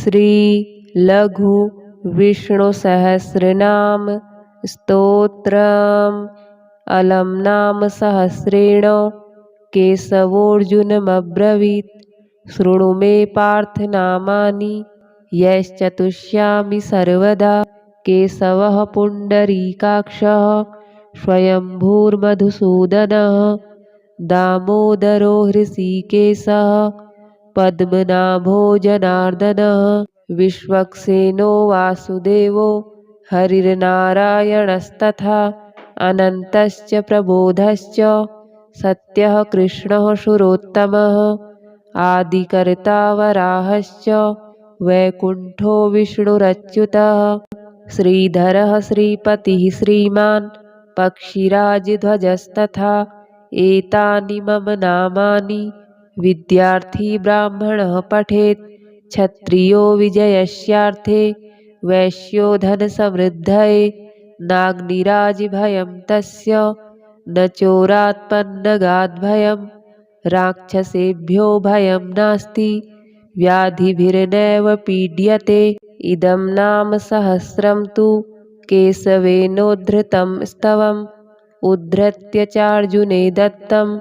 श्री लघु विष्णु सहस्रनाम स्तोत्रम् अलम नाम सहस्रेण केशवोऽर्जुनमब्रवीत् शृणु मे पार्थ नामानि यश्चतुष्यामि सर्वदा केशवः पुण्डरीकाक्षः स्वयंभूर्मधुसूदनः दामोदरो हृषीकेशः पद्मनाभो जनार्दनः विश्वक्सेनो वासुदेवो हरिर्नारायणस्तथा अनन्तश्च प्रबोधश्च सत्यः कृष्णः सुरोत्तमः आदिकर्ता वराहश्च वैकुण्ठो विष्णुरच्युतः श्रीधरः श्रीपतिः श्रीमान् पक्षिराजध्वजस्तथा एतानि मम नामानि विद्यार्थी ब्राह्मणः पठेत् क्षत्रियो विजयस्यार्थे वैश्यो धनसमृद्धये नाग्निराजिभयं तस्य न चोरात्पन्नगाद्भयं राक्षसेभ्यो भयं नास्ति व्याधिभिर्नैव पीड्यते इदं नाम सहस्रं तु केशवेनोद्धृतं स्तवम् उद्धृत्य चार्जुने दत्तं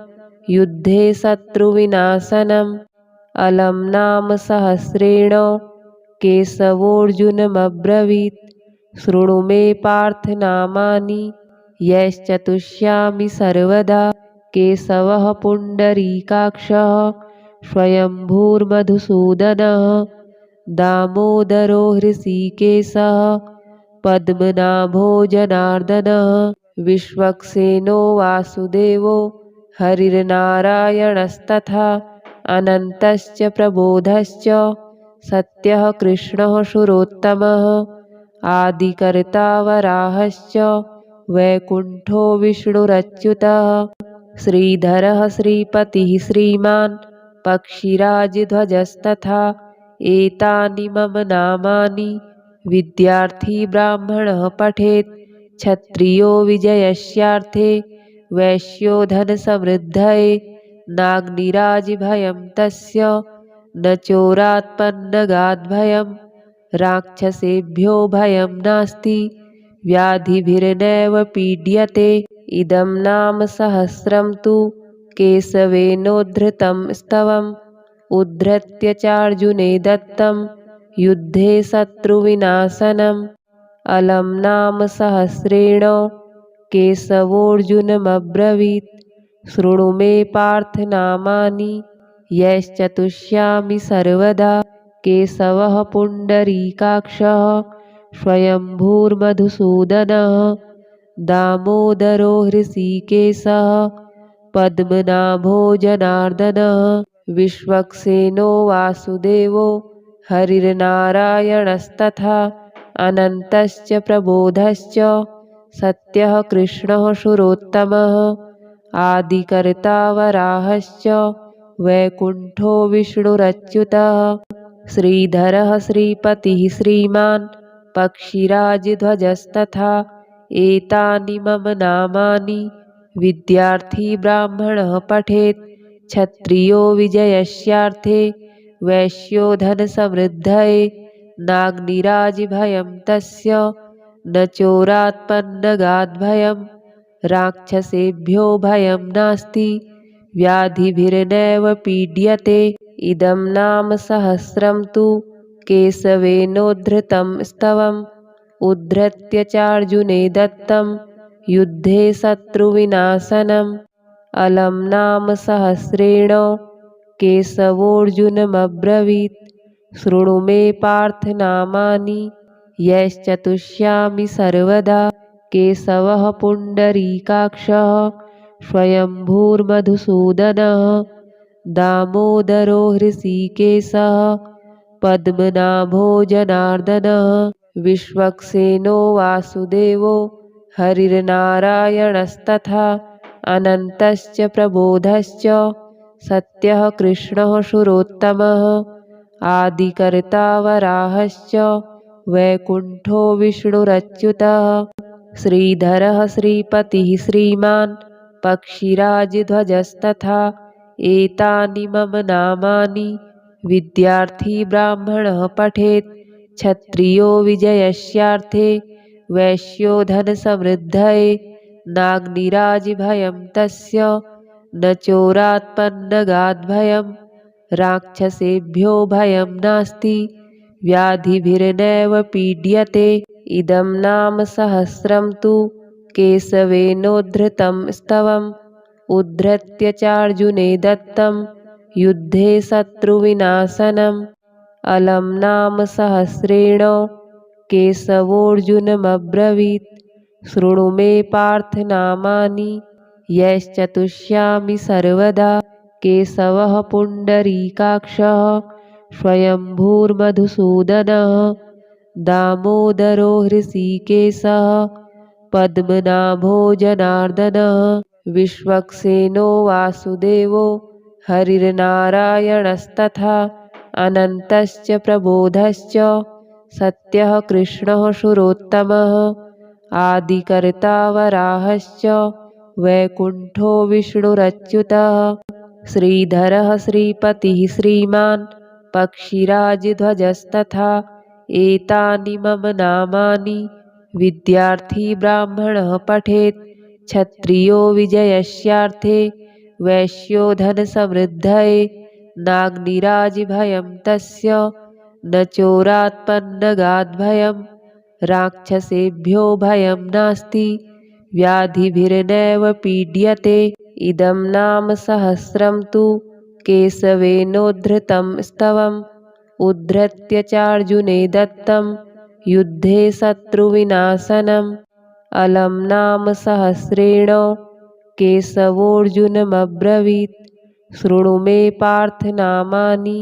युद्धे शत्रुविनाशनम् अलम नाम सहस्रेण केशवोऽर्जुनमब्रवीत् शृणु मे पार्थ नामानि यश्चतुष्यामि सर्वदा केशवः पुण्डरीकाक्षः स्वयंभूर्मधुसूदनः दामोदरो हृषीकेशः पद्मनाभो जनार्दनः विश्वक्सेनो वासुदेवो हरिर्नारायणस्तथा अनन्तश्च प्रबोधश्च सत्यः कृष्णः सुरोत्तमः आदिकर्ता वराहश्च वैकुण्ठो विष्णुरच्युतः श्रीधरः श्रीपतिः श्रीमान् पक्षिराजध्वजस्तथा एतानि मम नामानि विद्यार्थी ब्राह्मणः पठेत् क्षत्रियो विजयस्यार्थे वैश्यो धनसमृद्धये नाग्निराजिभयं तस्य न चोरात्पन्नगाद्भयं राक्षसेभ्यो भयं नास्ति व्याधिभिर्नैव पीड्यते इदं नाम सहस्रं तु केशवेनोद्धृतं स्तवम् उद्धृत्य चार्जुने दत्तं युद्धे शत्रुविनाशनम् अलम नाम सहस्रेण केशवोऽर्जुनमब्रवीत् शृणु मे पार्थ नामानि यश्चतुष्यामि सर्वदा केशवः पुण्डरीकाक्षः स्वयंभूर्मधुसूदनः दामोदरो हृषीकेशः पद्मनाभो जनार्दनः विश्वक्सेनो वासुदेवो हरिर्नारायणस्तथा अनन्तश्च प्रबोधश्च सत्यः कृष्णः सुरोत्तमः आदिकर्ता वराहश्च वैकुण्ठो विष्णुरच्युतः श्रीधरः श्रीपतिः श्रीमान् पक्षिराजध्वजस्तथा एतानि मम नामानि विद्यार्थी ब्राह्मणः पठेत् क्षत्रियो विजयस्यार्थे वैश्यो धनसमृद्धये नाग्निराजिभयं तस्य न चोरात्पन्नगाद्भयं राक्षसेभ्यो भयं नास्ति व्याधिभिर्नैव पीड्यते इदं नाम सहस्रं तु केशवेनोद्धृतं स्तवम् उद्धृत्य चार्जुने दत्तं युद्धे शत्रुविनाशनम् अलम नाम सहस्रेण केशवोऽर्जुनमब्रवीत् शृणु मे पार्थ नामानि यश्चतुष्यामि सर्वदा केशवः पुण्डरीकाक्षः स्वयंभूर्मधुसूदनः दामोदरो हृषीकेशः पद्मनाभो जनार्दनः विश्वक्सेनो वासुदेवो हरिर्नारायणस्तथा अनन्तश्च प्रबोधश्च सत्यः कृष्णः सुरोत्तमः आदिकर्ता वराहश्च वैकुण्ठो विष्णुरच्युतः श्रीधरः श्रीपतिः श्रीमान् पक्षिराजध्वजस्तथा एतानि मम नामानि विद्यार्थी ब्राह्मणः पठेत् क्षत्रियो विजयस्यार्थे वैश्यो धनसमृद्धये नाग्निराजिभयं तस्य न चोरात्पन्नगाद्भयं राक्षसेभ्यो भयं नास्ति व्याधिभिर्नैव पीड्यते। इदं नाम सहस्रं तु केशवेनोद्धृतं स्तवम् उद्धृत्य चार्जुने दत्तं युद्धे शत्रुविनाशनम्। अलं नाम सहस्रेण केशवोऽर्जुनमब्रवीत् शृणु मे पार्थ नामानि यैश्चतुष्यामि सर्वदा। केशवः पुण्डरीकाक्षः स्वयंभूर्मधुसूदनः दामोदरो हृषीकेशः पद्मनाभो जनार्दनः विश्वक्सेनो वासुदेवो हरिर्नारायणस्तथा अनन्तश्च प्रबोधश्च सत्यः कृष्णः सुरोत्तमः आदिकर्ता वराहश्च वैकुण्ठो विष्णुरच्युतः श्रीधरः श्रीपतिः श्रीमान् पक्षिराजध्वजस्तथा एतानि मम नामानि विद्यार्थी ब्राह्मणः पठेत् क्षत्रियो विजयस्यार्थे वैश्यो धनसमृद्धये नाग्निराजिभयं तस्य न चोरात्पन्नगाद्भयं राक्षसेभ्यो भयं नास्ति व्याधिभिर्नैव पीड्यते। इदं नाम सहस्रं तु केशवेनोद्धृतं स्तवम् उद्धृत्य चार्जुने दत्तं युद्धे शत्रुविनाशनम्। अलं नाम सहस्रेण केशवोऽर्जुनमब्रवीत् शृणु मे पार्थ नामानि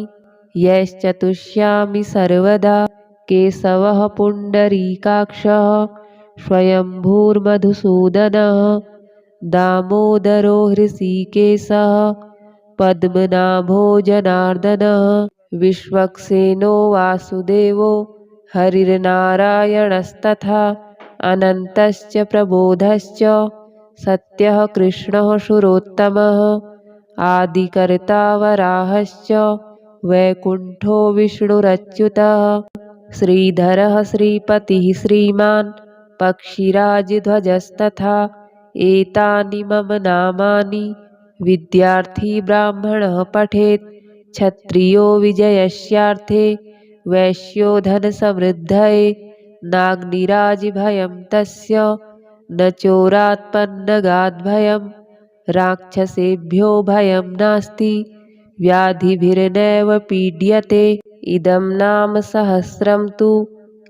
यैश्चतुष्यामि सर्वदा। केशवः पुण्डरीकाक्षः स्वयंभूर्मधुसूदनः दामोदरो हृषीकेशः पद्मनाभो जनार्दनः विश्वक्सेनो वासुदेवो हरिर्नारायणस्तथा अनन्तश्च प्रबोधश्च सत्यः कृष्णः सुरोत्तमः आदिकर्ता वराहश्च वैकुण्ठो विष्णुरच्युतः श्रीधरः श्रीपतिः श्रीमान् पक्षिराजध्वजस्तथा एतानि मम नामानि विद्यार्थी ब्राह्मणः पठेत् क्षत्रियो विजयस्यार्थे वैश्यो धनसमृद्धये नाग्निराजिभयं तस्य न चोरात्पन्नगाद्भयं राक्षसेभ्यो भयं नास्ति व्याधिभिर्नैव पीड्यते। इदं नाम सहस्रं तु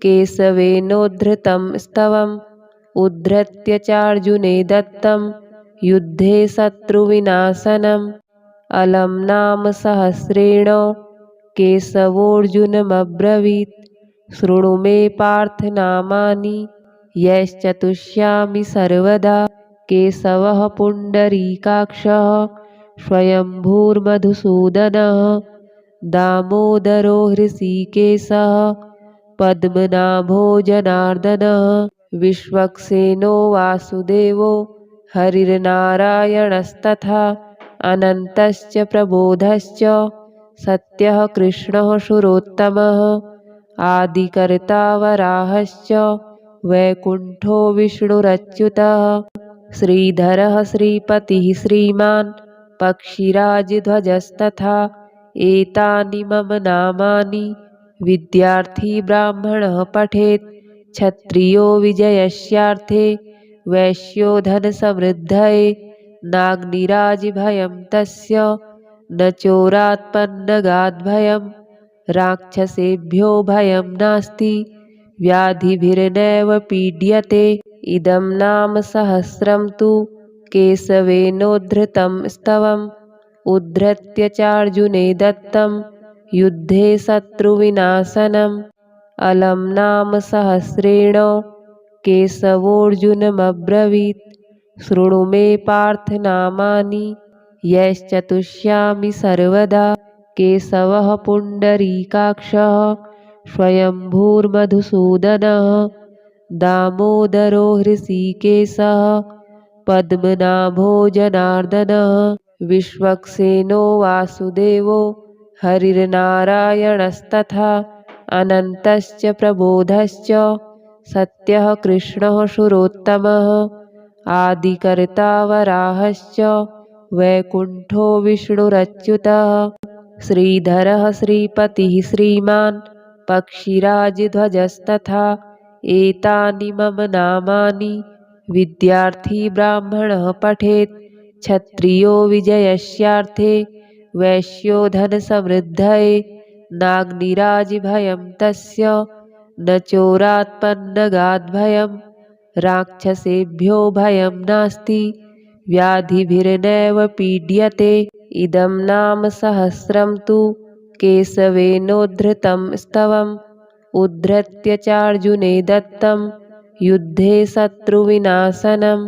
केशवेनोद्धृतं स्तवम् उद्धृत्य चार्जुने दत्तं युद्धे शत्रुविनाशनम्। अलं नाम सहस्रेण केशवोऽर्जुनमब्रवीत् शृणु मे पार्थ नामानि यैश्चतुष्यामि सर्वदा। केशवः पुण्डरीकाक्षः स्वयंभूर्मधुसूदनः दामोदरो हृषीकेशः पद्मनाभो जनार्दनः विश्वक्सेनो वासुदेवो हरिर्नारायणस्तथा अनन्तश्च प्रबोधश्च सत्यः कृष्णः सुरोत्तमः आदिकर्ता वराहश्च वैकुण्ठो विष्णुरच्युतः श्रीधरः श्रीपतिः श्रीमान् पक्षिराजध्वजस्तथा एतानि मम नामानि विद्यार्थी ब्राह्मणः पठेत् क्षत्रियो विजयस्यार्थे वैश्यो धनसमृद्धये नाग्निराजिभयं तस्य न चोरात्पन्नगाद्भयं राक्षसेभ्यो भयं नास्ति व्याधिभिर्नैव पीड्यते। इदं नाम सहस्रं तु केशवेनोद्धृतं स्तवम् उद्धृत्य चार्जुने दत्तं युद्धे शत्रुविनाशनम्। अलं नाम सहस्रेण केशवोऽर्जुनमब्रवीत् शृणु मे पार्थ नामानि यैश्चतुष्यामि सर्वदा। केशवः पुण्डरीकाक्षः स्वयंभूर्मधुसूदनः दामोदरो हृषीकेशः पद्मनाभो जनार्दनः विश्वक्सेनो वासुदेवो हरिर्नारायणस्तथा अनन्तश्च प्रबोधश्च सत्यः कृष्णः शूरोत्तमः आदिकर्ता वराहश्च वैकुण्ठो विष्णुरच्युतः श्रीधरः श्रीपतिः श्रीमान् पक्षिराजध्वजस्तथा एतानि मम नामानि विद्यार्थी ब्राह्मणः पठेत् क्षत्रियो विजयस्यार्थे वैश्यो धनसमृद्धये नाग्निराजिभयं तस्य न चोरात्पन्नगाद्भयं राक्षसेभ्यो भयं नास्ति व्याधिभिर्नैव पीड्यते इदं नाम सहस्रं तु केशवेनोद्धृतं स्तवम् उद्धृत्य चार्जुने दत्तं युद्धे शत्रुविनाशनम्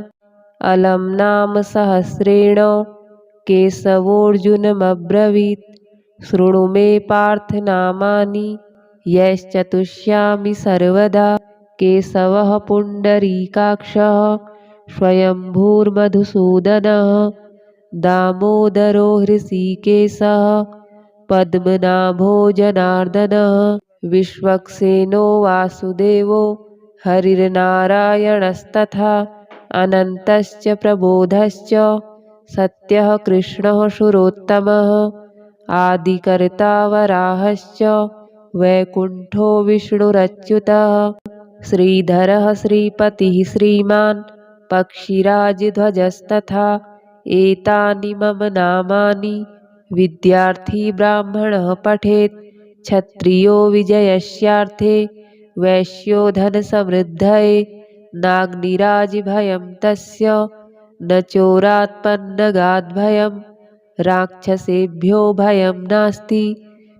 अलं नाम सहस्रेण केशवोऽर्जुनमब्रवीत् शृणु मे पार्थ नामानि यैश्चतुष्यामि सर्वदा केशवः पुण्डरीकाक्षः स्वयंभूर्मधुसूदनः दामोदरो हृषीकेशः पद्मनाभो जनार्दनः विश्वक्सेनो वासुदेवो हरिर्नारायणस्तथा अनन्तश्च प्रबोधश्च सत्यः कृष्णः शूरोत्तमः आदिकर्ता वराहश्च वैकुण्ठो विष्णुरच्युतः श्रीधरः श्रीपतिः श्रीमान् पक्षिराजध्वजस्तथा एतानि मम नामानि विद्यार्थी ब्राह्मणः पठेत् क्षत्रियो विजयस्यार्थे वैश्यो धनसमृद्धये नाग्निराजिभयं तस्य न चोरात्पन्नगाद्भयं राक्षसेभ्यो भयं नास्ति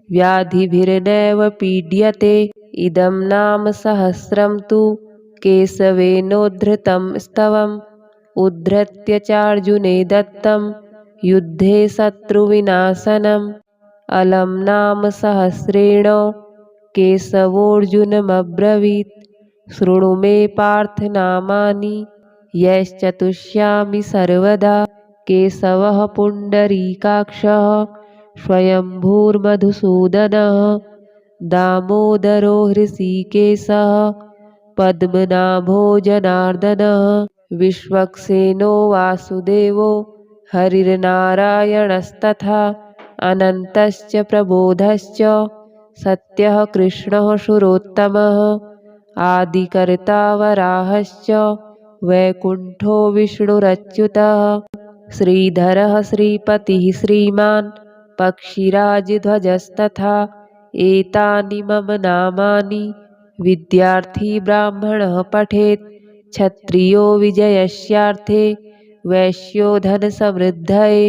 व्याधिभिर्नैव पीड्यते इदं नाम सहस्रं तु केशवेनोद्धृतं स्तवम् उद्धृत्य चार्जुने दत्तं युद्धे शत्रुविनाशनम् अलं नाम सहस्रेण केशवोऽर्जुनमब्रवीत् शृणु मे पार्थ नामानि यैश्चतुष्यामि सर्वदा केशवः पुण्डरीकाक्षः स्वयंभूर्मधुसूदनः दामोदरो हृषीकेशः पद्मनाभो जनार्दनः विश्वक्सेनो वासुदेवो हरिर्नारायणस्तथा अनन्तश्च प्रबोधश्च सत्यः कृष्णः शूरोत्तमः आदिकर्ता वराहश्च वैकुण्ठो विष्णुरच्युतः श्रीधरः श्रीपतिः श्रीमान् पक्षिराजध्वजस्तथा एतानि मम नामानि विद्यार्थी ब्राह्मणः पठेत् क्षत्रियो विजयस्यार्थे वैश्यो धनसमृद्धये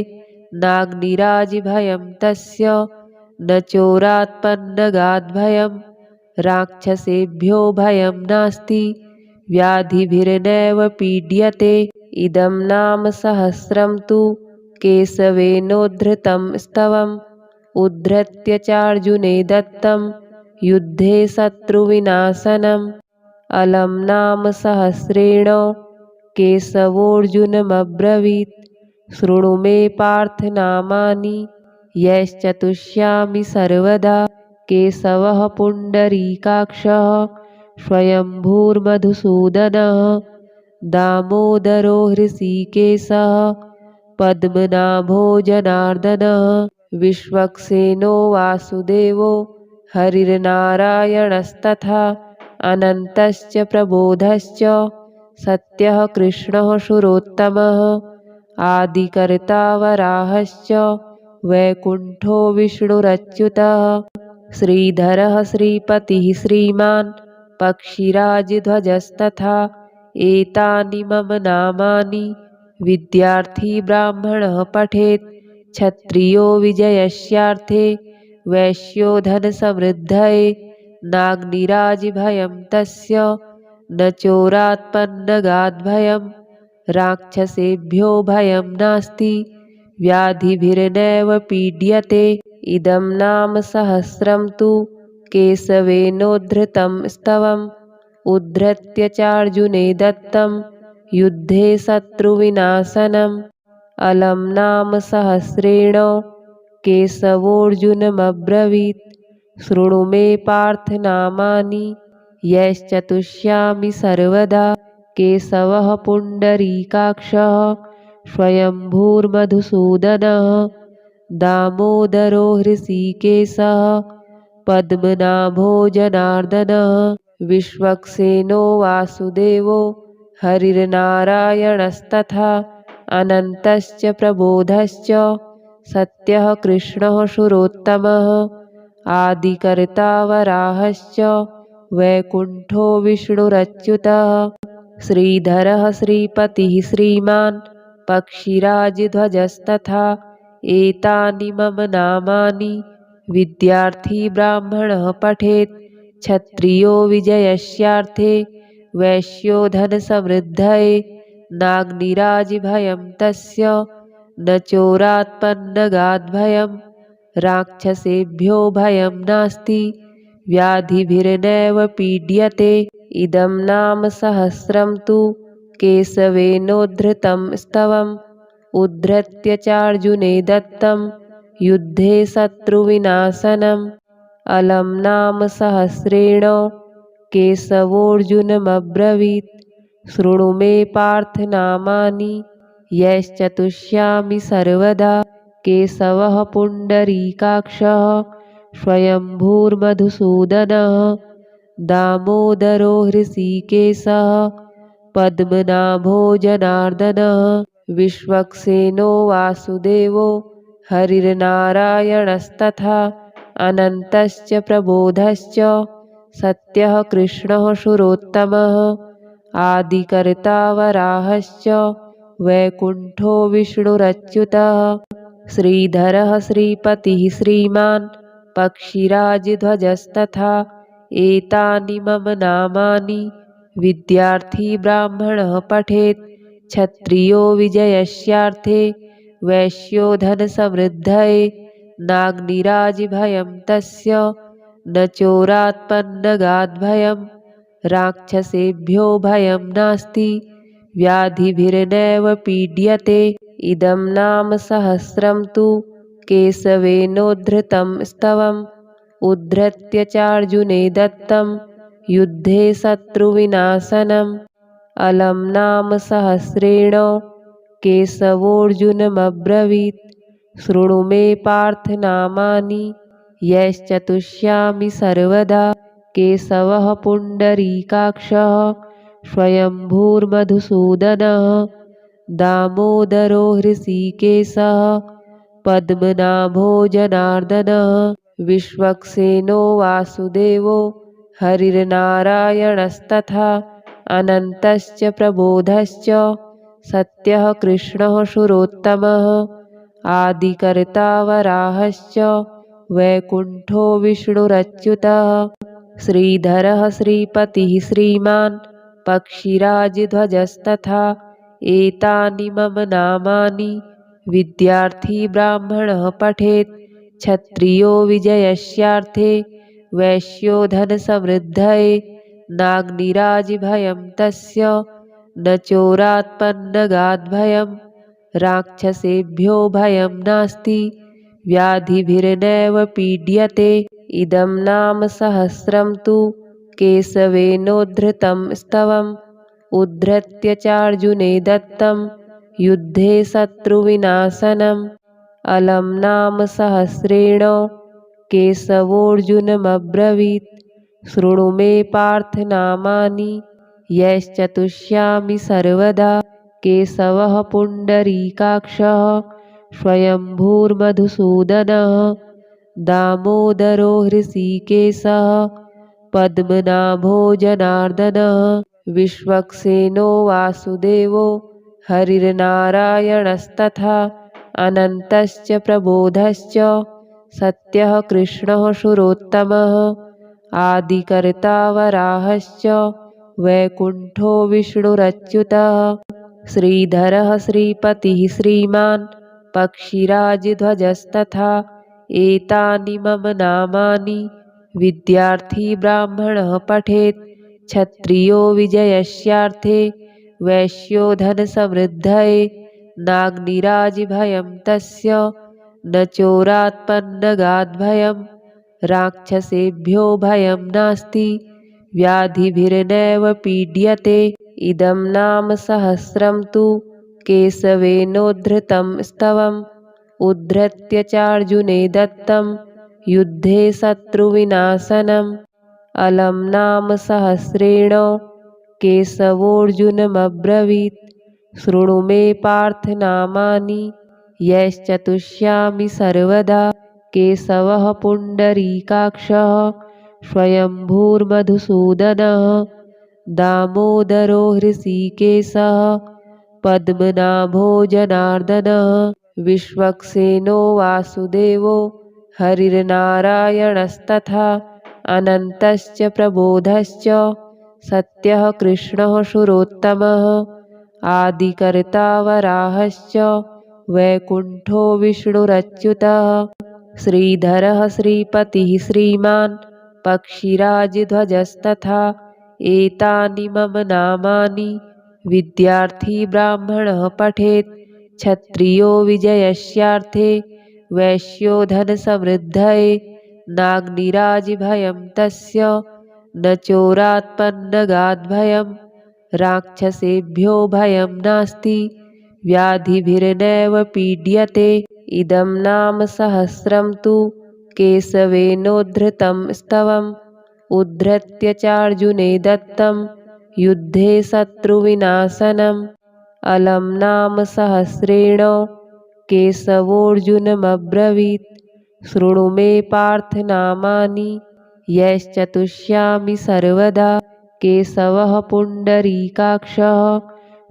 नाग्निराजिभयं तस्य न चोरात्पन्नगाद्भयं राक्षसेभ्यो भयं नास्ति व्याधिभिर्नैव पीड्यते इदं नाम सहस्रं तु केशवेनोद्धृतं स्तवम् उद्धृत्य चार्जुने दत्तं युद्धे शत्रुविनाशनम् अलं नाम सहस्रेण केशवोऽर्जुनमब्रवीत् शृणु मे पार्थ नामानि यैश्चतुष्यामि सर्वदा केशवः पुण्डरीकाक्षः स्वयंभूर्मधुसूदनः दामोदरो हृषीकेशः पद्मनाभो जनार्दनः विश्वक्सेनो वासुदेवो हरिर्नारायणस्तथा अनन्तश्च प्रबोधश्च सत्यः कृष्णः शूरोत्तमः आदिकर्ता वराहश्च वैकुण्ठो विष्णुरच्युतः श्रीधरः श्रीपतिः श्रीमान् पक्षिराजध्वजस्तथा एतानि मम नामानि विद्यार्थी ब्राह्मणः पठेत् क्षत्रियो विजयस्यार्थे वैश्यो धनसमृद्धये नाग्निराजिभयं तस्य न चोरात्पन्नगाद्भयं राक्षसेभ्यो भयं नास्ति व्याधिभिर्नैव पीड्यते इदं नाम सहस्रं तु केशवेनोद्धृतं स्तवम् उद्धृत्य चार्जुने दत्तं युद्धे शत्रुविनाशनम् अलं नाम सहस्रेण केशवोऽर्जुनमब्रवीत् शृणु मे पार्थ नामानि यैश्चतुष्यामि सर्वदा। केशवः पुण्डरीकाक्षः स्वयंभूर्मधुसूदनः दामोदरो हृषीकेशः पद्मनाभो जनार्दनः विश्वक्सेनो वासुदेवो हरिर्नारायणस्तथा अनन्तश्च प्रबोधश्च सत्यः कृष्णः सुरोत्तमः आदिकर्ता वराहश्च वैकुण्ठो विष्णुरच्युतः श्रीधरः श्रीपतिः श्रीमान् पक्षिराजध्वजस्तथा एतानि मम नामानि विद्यार्थी ब्राह्मणः पठेत् क्षत्रियो विजयस्यार्थे वैश्यो धनसमृद्धये नाग्निराजिभयं तस्य न चोरात्पन्नगाद्भयं राक्षसेभ्यो भयं नास्ति व्याधिभिर्नैव पीड्यते। इदं नाम सहस्रं तु केशवेनोद्धृतं स्तवम् उद्धृत्य चार्जुने दत्तं युद्धे शत्रुविनाशनम्। अलं नाम सहस्रेण केशवोऽर्जुनमब्रवीत् शृणु मे पार्थ नामानि यैश्चतुष्यामि सर्वदा। केशवः पुण्डरीकाक्षः स्वयंभूर्मधुसूदनः दामोदरो हृषीकेशः पद्मनाभो जनार्दनः विश्वक्सेनो वासुदेवो हरिर्नारायणस्तथा अनन्तश्च प्रबोधश्च सत्यः कृष्णः सुरोत्तमः आदिकर्ता वराहश्च वैकुण्ठो विष्णुरच्युतः श्रीधरः श्रीपतिः श्रीमान् पक्षिराजध्वजस्तथा एतानि मम नामानि विद्यार्थी ब्राह्मणः पठेत् क्षत्रियो विजयस्यार्थे वैश्यो धनसमृद्धये नाग्निराजिभयं तस्य न चोरात्पन्नगाद्भयं राक्षसेभ्यो भयं नास्ति व्याधिभिर्नैव पीड्यते। इदं नाम सहस्रं तु केशवेनोद्धृतं स्तवम् उद्धृत्य चार्जुने दत्तं युद्धे शत्रुविनाशनम्। अलं नाम सहस्रेण केशवोऽर्जुनमब्रवीत् शृणु मे पार्थ नामानि यैश्चतुष्यामि सर्वदा। केशवः पुण्डरीकाक्षः स्वयंभूर्मधुसूदनः दामोदरो हृषीकेशः पद्मनाभो जनार्दनः विश्वक्सेनो वासुदेवो हरिर्नारायणस्तथा अनन्तश्च प्रबोधश्च सत्यः कृष्णः सुरोत्तमः आदिकर्ता वराहश्च वैकुण्ठो विष्णुरच्युतः श्रीधरः श्रीपतिः श्रीमान् पक्षिराजध्वजस्तथा एतानि मम नामानि विद्यार्थी ब्राह्मणः पठेत् क्षत्रियो विजयस्यार्थे वैश्यो धनसमृद्धये नाग्निराजिभयं तस्य न चोरात्पन्नगाद्भयं राक्षसेभ्यो भयं नास्ति व्याधिभिर्नैव पीड्यते। इदं नाम सहस्रं तु केशवेनोद्धृतं स्तवम् उद्धृत्य चार्जुने दत्तं युद्धे शत्रुविनाशनम्। अलं नाम सहस्रेण केशवोऽर्जुनमब्रवीत् शृणु मे पार्थ नामानि यैश्चतुष्यामि सर्वदा। केशवः पुण्डरीकाक्षः स्वयंभूर्मधुसूदनः दामोदरो हृषीकेशः पद्मनाभो जनार्दनः विश्वक्सेनो वासुदेवो हरिर्नारायणस्तथा अनन्तश्च प्रबोधश्च सत्यः कृष्णः सुरोत्तमः आदिकर्ता वराहश्च वैकुण्ठो विष्णुरच्युतः श्रीधरः श्रीपतिः श्रीमान् पक्षिराजध्वजस्तथा एतानि मम नामानि विद्यार्थी ब्राह्मणः पठेत् क्षत्रियो विजयस्यार्थे वैश्यो धनसमृद्धये नाग्निराजिभयं तस्य न चोरात्पन्नगाद्भयं राक्षसेभ्यो भयं नास्ति व्याधिभिर्नैव पीड्यते। इदं नाम सहस्रं तु केशवेनोद्धृतं स्तवम् उद्धृत्य चार्जुने दत्तं युद्धे शत्रुविनाशनम्। अलं नाम सहस्रेण केशवोऽर्जुनमब्रवीत् शृणु मे पार्थ नामानि यैश्चतुष्यामि सर्वदा। केशवः पुण्डरीकाक्षः स्वयंभूर्मधुसूदनः दामोदरो हृषीकेशः पद्मनाभो जनार्दनः। विश्वक्सेनो वासुदेवो हरिर्नारायणस्तथा अनन्तश्च प्रबोधश्च सत्यः कृष्णः सुरोत्तमः। आदिकर्ता वराहश्च वैकुण्ठो विष्णुरच्युतः। श्रीधरः श्रीपतिः श्रीमान् पक्षिराजध्वजस्तथा। एतानि मम नामानि विद्यार्थी ब्राह्मणः पठेत्। क्षत्रियो विजयस्यार्थे वैश्यो धनसमृद्धये। नाग्निराजिभयं तस्य न चोरात्पन्नगाद्भयं राक्षसेभ्यो भयं नास्ति व्याधिभिर्नैव पीड्यते। इदं नाम सहस्रं तु केशवेनोद्धृतं स्तवम् उद्धृत्य चार्जुने दत्तं युद्धे शत्रुविनाशनम्। अलं नाम सहस्रेण केशवोऽर्जुनमब्रवीत् शृणु मे पार्थ नामानि यैश्चतुष्यामि सर्वदा। केशवः पुण्डरीकाक्षः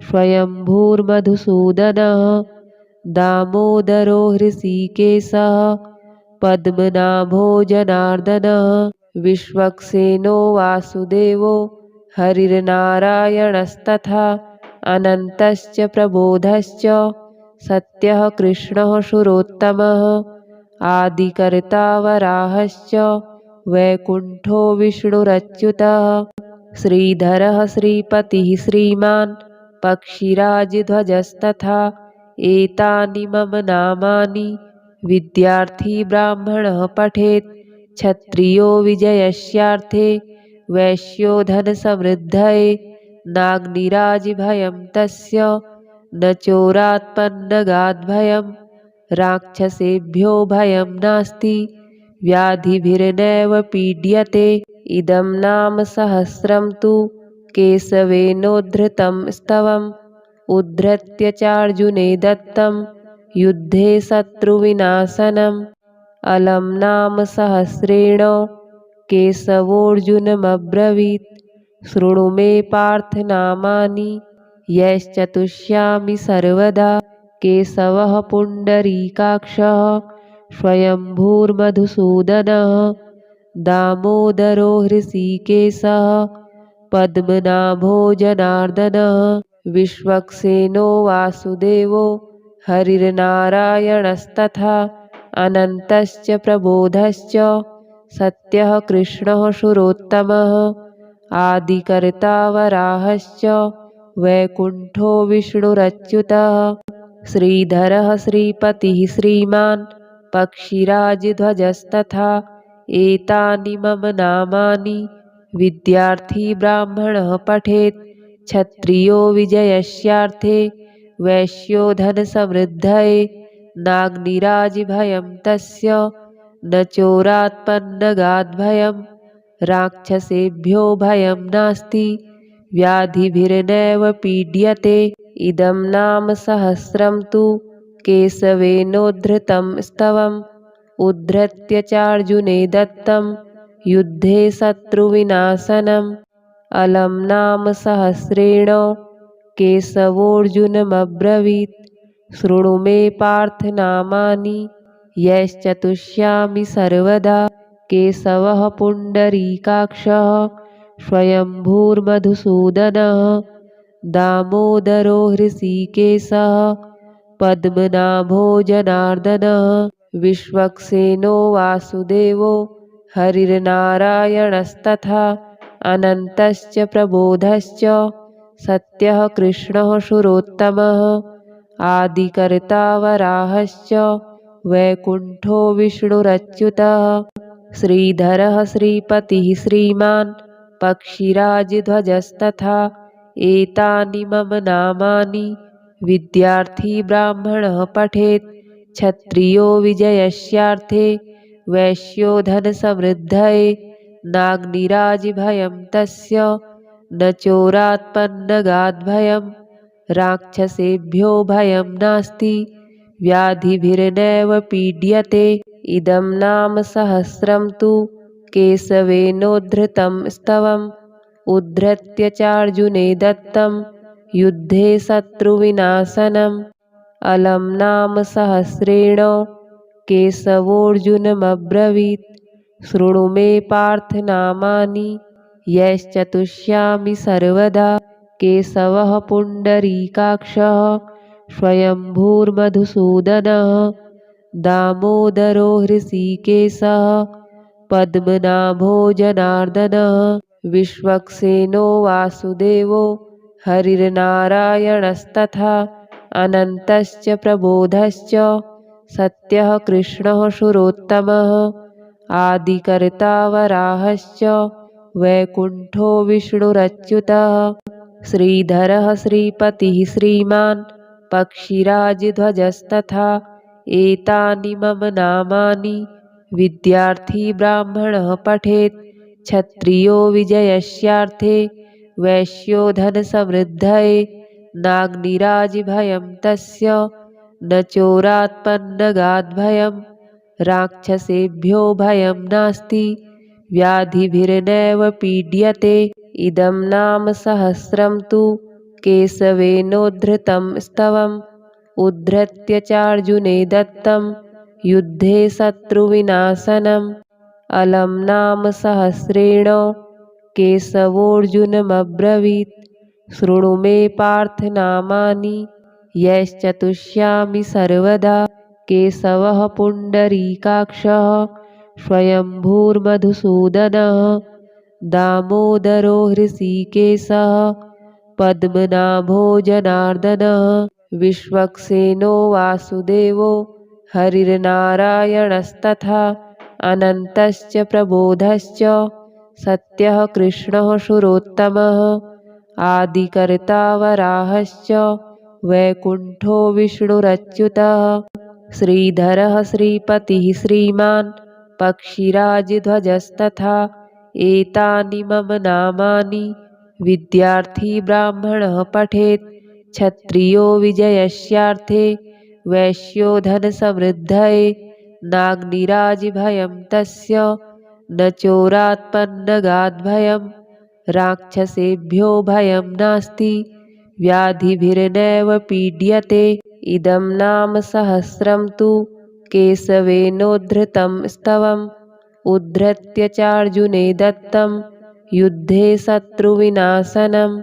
स्वयंभूर्मधुसूदनः दामोदरो हृषीकेशः पद्मनाभो जनार्दनः। विश्वक्सेनो वासुदेवो हरिर्नारायणस्तथा अनन्तश्च प्रबोधश्च सत्यः कृष्णः सुरोत्तमः। आदिकर्ता वराहश्च वैकुण्ठो विष्णुरच्युतः। श्रीधरः श्रीपतिः श्रीमान् पक्षिराजध्वजस्तथा। एतानि मम नामानि विद्यार्थी ब्राह्मणः पठेत्। क्षत्रियो विजयस्यार्थे वैश्यो धनसमृद्धये। नाग्निराजिभयं तस्य न चोरात्पन्नगाद्भयं राक्षसेभ्यो भयं नास्ति व्याधिभिर्नैव पीड्यते। इदं नाम सहस्रं तु केशवेनोद्धृतं स्तवम् उद्धृत्य चार्जुने दत्तं युद्धे शत्रुविनाशनम्। अलं नाम सहस्रेण केशवोऽर्जुनमब्रवीत् शृणु मे पार्थ नामानि यैश्चतुष्यामि सर्वदा। केशवः पुण्डरीकाक्षः स्वयंभूर्मधुसूदनः दामोदरो हृषीकेशः पद्मनाभो जनार्दनः। विश्वक्सेनो वासुदेवो हरिर्नारायणस्तथा अनन्तश्च प्रबोधश्च सत्यः कृष्णः सुरोत्तमः। आदिकर्ता वराहश्च वैकुण्ठो विष्णुरच्युतः। श्रीधरः श्रीपतिः श्रीमान् पक्षिराजध्वजस्तथा। एतानि मम नामानि विद्यार्थी ब्राह्मणः पठेत्। क्षत्रियो विजयस्यार्थे वैश्यो धनसमृद्धये। नाग्निराजिभयं तस्य न चोरात्पन्नगाद्भयं राक्षसेभ्यो भयं नास्ति व्याधिभिर्नैव पीड्यते। इदं नाम सहस्रं तु केशवेनोद्धृतं स्तवम् उद्धृत्य चार्जुने दत्तं युद्धे शत्रुविनाशनम्। अलं नाम सहस्रेण केशवोऽर्जुनमब्रवीत् शृणु मे पार्थ नामानि यैश्चतुष्यामि सर्वदा। केशवः पुण्डरीकाक्षः स्वयंभूर्मधुसूदनः दामोदरो हृषीकेशः पद्मनाभो जनार्दनः। विश्वक्सेनो वासुदेवो हरिर्नारायणस्तथा अनन्तश्च प्रबोधश्च सत्यः कृष्णः सुरोत्तमः। आदिकर्ता वराहश्च वैकुण्ठो विष्णुरच्युतः श्रीधरः श्रीपतिः श्रीमान् पक्षिराजध्वजस्तथा एतानि मम नामानि विद्यार्थी ब्राह्मणः पठेत् क्षत्रियो विजयस्यार्थे वैश्यो धनसमृद्धये नाग्निराजिभयं तस्य न चोरात्पन्नगाद्भयं राक्षसेभ्यो भयं नास्ति व्याधिभिर्नैव पीड्यते। इदं नाम सहस्रं तु केशवेनोद्धृतं स्तवम् उद्धृत्य चार्जुने दत्तं युद्धे शत्रुविनाशनम्। अलं नाम सहस्रेण केशवोऽर्जुनमब्रवीत् शृणु मे पार्थ नामानि यैश्चतुष्यामि सर्वदा। केशवः पुण्डरीकाक्षः स्वयंभूर्मधुसूदनः दामोदरो हृषीकेशः पद्मनाभो जनार्दनः विश्वक्सेनो वासुदेवो हरिर्नारायणस्तथा अनन्तश्च प्रबोधश्च सत्यः कृष्णः सुरोत्तमः आदिकर्ता वराहश्च वैकुण्ठो विष्णुरच्युतः श्रीधरः श्रीपतिः श्रीमान् पक्षिराजध्वजस्तथा एतानि मम नामानि विद्यार्थी ब्राह्मणः पठेत् क्षत्रियो विजयस्यार्थे वैश्यो धनसमृद्धये नाग्निराजिभयं तस्य न चोरात्पन्नगाद्भयं राक्षसेभ्यो भयं नास्ति व्याधिभिर्नैव पीड्यते। इदं नाम सहस्रं तु केशवेनोद्धृतं स्तवम् उद्धृत्य चार्जुने दत्तं युद्धे शत्रुविनाशनम्। अलं नाम सहस्रेण केशवोऽर्जुनमब्रवीत् शृणु मे पार्थ नामानि यैश्चतुष्यामि सर्वदा। केशवः पुण्डरीकाक्षः स्वयंभूर्मधुसूदनः दामोदरो हृषीकेशः पद्मनाभो जनार्दनः विश्वक्सेनो वासुदेवो हरिर्नारायणस्तथा अनन्तश्च प्रबोधश्च सत्यः कृष्णः सुरोत्तमः आदिकर्ता वराहश्च वैकुण्ठो विष्णुरच्युतः श्रीधरः श्रीपतिः श्रीमान् पक्षिराजध्वजस्तथा एतानि मम नामानि विद्यार्थी ब्राह्मणः पठेत् क्षत्रियो विजयस्यार्थे वैश्यो धनसमृद्धये नाग्निराजिभयं तस्य न चोरात्पन्नगाद्भयं राक्षसेभ्यो भयं नास्ति व्याधिभिर्नैव पीड्यते। इदं नाम सहस्रं तु केशवेनोद्धृतं स्तवम् उद्धृत्य चार्जुने दत्तं युद्धे शत्रुविनाशनम्।